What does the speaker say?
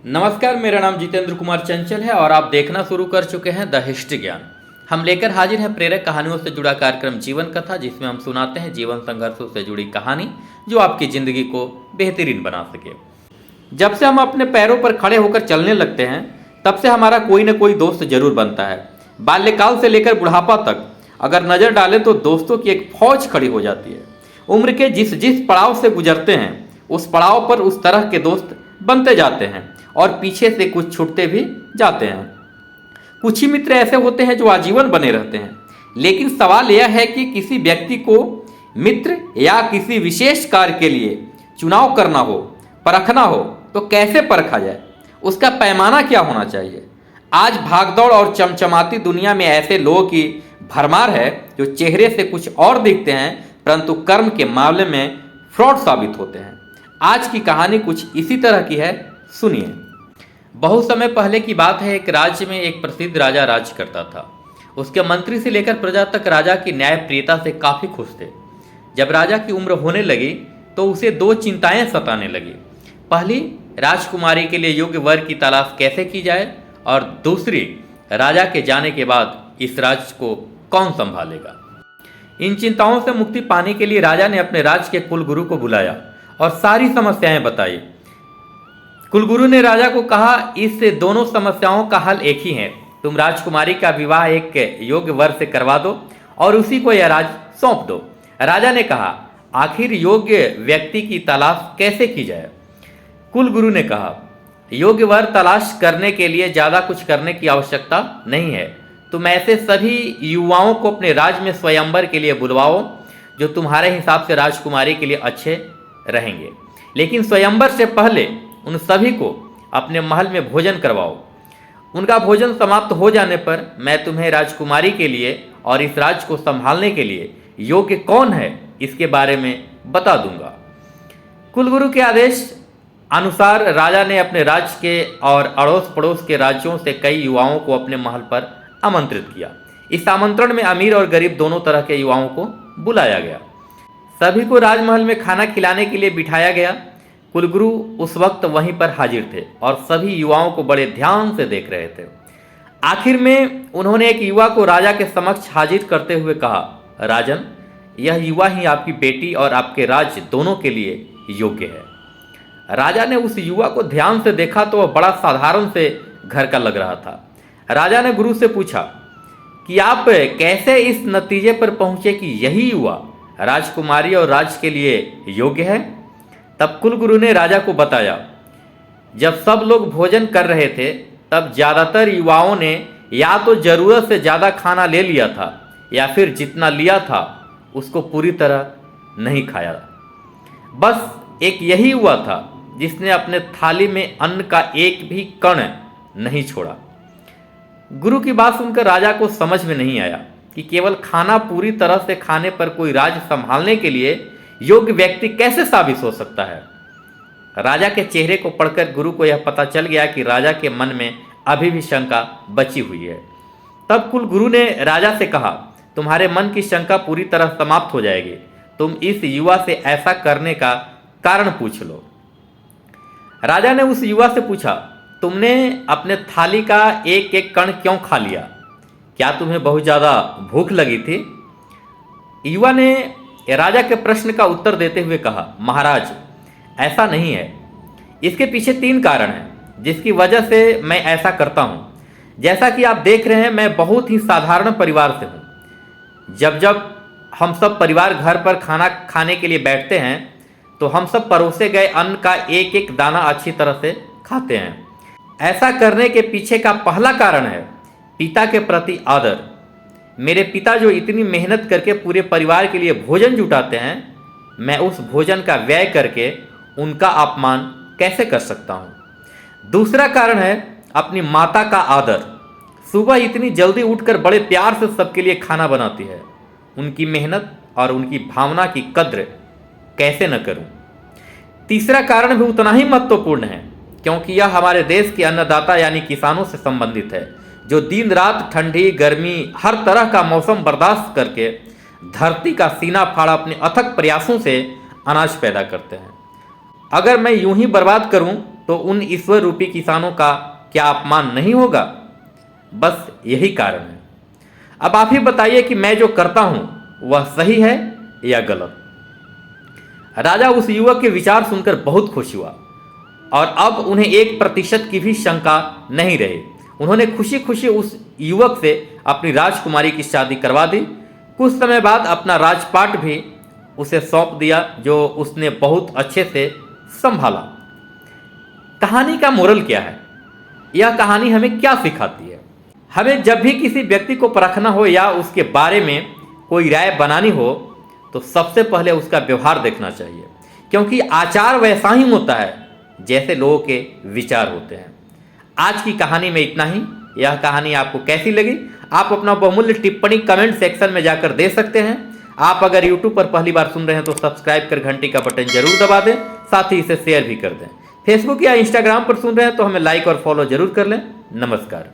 नमस्कार, मेरा नाम जितेंद्र कुमार चंचल है और आप देखना शुरू कर चुके हैं द हिस्ट्री ज्ञान। हम लेकर हाजिर हैं प्रेरक कहानियों से जुड़ा कार्यक्रम जीवन कथा, जिसमें हम सुनाते हैं जीवन संघर्षों से जुड़ी कहानी जो आपकी ज़िंदगी को बेहतरीन बना सके। जब से हम अपने पैरों पर खड़े होकर चलने लगते हैं तब से हमारा कोई न कोई दोस्त जरूर बनता है। बाल्यकाल से लेकर बुढ़ापा तक अगर नज़र डालें तो दोस्तों की एक फौज खड़ी हो जाती है। उम्र के जिस जिस पड़ाव से गुजरते हैं उस पड़ाव पर उस तरह के दोस्त बनते जाते हैं और पीछे से कुछ छूटते भी जाते हैं। कुछ ही मित्र ऐसे होते हैं जो आजीवन बने रहते हैं। लेकिन सवाल यह है कि किसी व्यक्ति को मित्र या किसी विशेष कार्य के लिए चुनाव करना हो, परखना हो तो कैसे परखा जाए, उसका पैमाना क्या होना चाहिए। आज भागदौड़ और चमचमाती दुनिया में ऐसे लोगों की भरमार है जो चेहरे से कुछ और दिखते हैं परंतु कर्म के मामले में फ्रॉड साबित होते हैं। आज की कहानी कुछ इसी तरह की है, सुनिए। बहुत समय पहले की बात है। एक राज्य में एक प्रसिद्ध राजा राज करता था। उसके मंत्री से लेकर प्रजा तक राजा की न्यायप्रियता से काफी खुश थे। जब राजा की उम्र होने लगी तो उसे दो चिंताएं सताने लगी। पहली, राजकुमारी के लिए योग्य वर की तलाश कैसे की जाए, और दूसरी, राजा के जाने के बाद इस राज्य को कौन संभालेगा। इन चिंताओं से मुक्ति पाने के लिए राजा ने अपने राज्य के कुलगुरु को बुलाया और सारी समस्याएं बताई। कुलगुरु ने राजा को कहा, इस दोनों समस्याओं का हल एक ही है। तुम राजकुमारी का विवाह एक योग्य वर से करवा दो और उसी को यह राज सौंप दो। राजा ने कहा, आखिर योग्य व्यक्ति की तलाश कैसे की जाए। कुलगुरु ने कहा, योग्य वर तलाश करने के लिए ज़्यादा कुछ करने की आवश्यकता नहीं है। तुम ऐसे सभी युवाओं को अपने राज्य में स्वयंवर के लिए बुलवाओ जो तुम्हारे हिसाब से राजकुमारी के लिए अच्छे रहेंगे। लेकिन स्वयंवर से पहले उन सभी को अपने महल में भोजन करवाओ। उनका भोजन समाप्त हो जाने पर मैं तुम्हें राजकुमारी के लिए और इस राज्य को संभालने के लिए योग्य कौन है इसके बारे में बता दूंगा। कुलगुरु के आदेश अनुसार राजा ने अपने राज्य के और अड़ोस पड़ोस के राज्यों से कई युवाओं को अपने महल पर आमंत्रित किया। इस आमंत्रण में अमीर और गरीब दोनों तरह के युवाओं को बुलाया गया। सभी को राजमहल में खाना खिलाने के लिए बिठाया गया। कुलगुरु उस वक्त वहीं पर हाजिर थे और सभी युवाओं को बड़े ध्यान से देख रहे थे। आखिर में उन्होंने एक युवा को राजा के समक्ष हाजिर करते हुए कहा, राजन, यह युवा ही आपकी बेटी और आपके राज्य दोनों के लिए योग्य है। राजा ने उस युवा को ध्यान से देखा तो वह बड़ा साधारण से घर का लग रहा था। राजा ने गुरु से पूछा कि आप कैसे इस नतीजे पर पहुंचे कि यही युवा राजकुमारी और राज्य के लिए योग्य है। तब कुलगुरु ने राजा को बताया, जब सब लोग भोजन कर रहे थे तब ज़्यादातर युवाओं ने या तो ज़रूरत से ज़्यादा खाना ले लिया था या फिर जितना लिया था उसको पूरी तरह नहीं खाया। बस एक यही हुआ था जिसने अपने थाली में अन्न का एक भी कण नहीं छोड़ा। गुरु की बात सुनकर राजा को समझ में नहीं आया कि केवल खाना पूरी तरह से खाने पर कोई राज्य संभालने के लिए योग्य व्यक्ति कैसे साबित हो सकता है। राजा के चेहरे को पढ़कर गुरु को यह पता चल गया कि राजा के मन में अभी भी शंका बची हुई है। तब कुलगुरु ने राजा से कहा, तुम्हारे मन की शंका पूरी तरह समाप्त हो जाएगी। तुम इस युवा से ऐसा करने का कारण पूछ लो। राजा ने उस युवा से पूछा, तुमने अपने थाली का एक एक कण क्यों खा लिया? क्या तुम्हें बहुत ज़्यादा भूख लगी थी? युवा ने राजा के प्रश्न का उत्तर देते हुए कहा, महाराज, ऐसा नहीं है। इसके पीछे 3 कारण हैं जिसकी वजह से मैं ऐसा करता हूँ। जैसा कि आप देख रहे हैं, मैं बहुत ही साधारण परिवार से हूँ। जब जब हम सब परिवार घर पर खाना खाने के लिए बैठते हैं तो हम सब परोसे गए अन्न का एक एक दाना अच्छी तरह से खाते हैं। ऐसा करने के पीछे का पहला कारण है पिता के प्रति आदर। मेरे पिता जो इतनी मेहनत करके पूरे परिवार के लिए भोजन जुटाते हैं, मैं उस भोजन का व्यय करके उनका अपमान कैसे कर सकता हूँ। दूसरा कारण है अपनी माता का आदर। सुबह इतनी जल्दी उठकर बड़े प्यार से सबके लिए खाना बनाती है। उनकी मेहनत और उनकी भावना की कद्र कैसे न करूं। तीसरा कारण भी उतना ही महत्वपूर्ण है क्योंकि यह हमारे देश के अन्नदाता यानी किसानों से संबंधित है, जो दिन रात ठंडी गर्मी हर तरह का मौसम बर्दाश्त करके धरती का सीना फाड़ा अपने अथक प्रयासों से अनाज पैदा करते हैं। अगर मैं यूं ही बर्बाद करूं तो उन ईश्वर रूपी किसानों का क्या अपमान नहीं होगा? बस यही कारण है। अब आप ही बताइए कि मैं जो करता हूं वह सही है या गलत? राजा उस युवक के विचार सुनकर बहुत खुश हुआ और अब उन्हें 1% की भी शंका नहीं रही। उन्होंने खुशी खुशी उस युवक से अपनी राजकुमारी की शादी करवा दी। कुछ समय बाद अपना राजपाट भी उसे सौंप दिया, जो उसने बहुत अच्छे से संभाला। कहानी का मोरल क्या है? यह कहानी हमें क्या सिखाती है? हमें जब भी किसी व्यक्ति को परखना हो या उसके बारे में कोई राय बनानी हो तो सबसे पहले उसका व्यवहार देखना चाहिए, क्योंकि आचार वैसा ही होता है जैसे लोगों के विचार होते हैं। आज की कहानी में इतना ही। यह कहानी आपको कैसी लगी आप अपना बहुमूल्य टिप्पणी कमेंट सेक्शन में जाकर दे सकते हैं। आप अगर YouTube पर पहली बार सुन रहे हैं तो सब्सक्राइब कर घंटी का बटन जरूर दबा दें, साथ ही इसे शेयर भी कर दें। फेसबुक या इंस्टाग्राम पर सुन रहे हैं तो हमें लाइक और फॉलो जरूर कर लें। नमस्कार।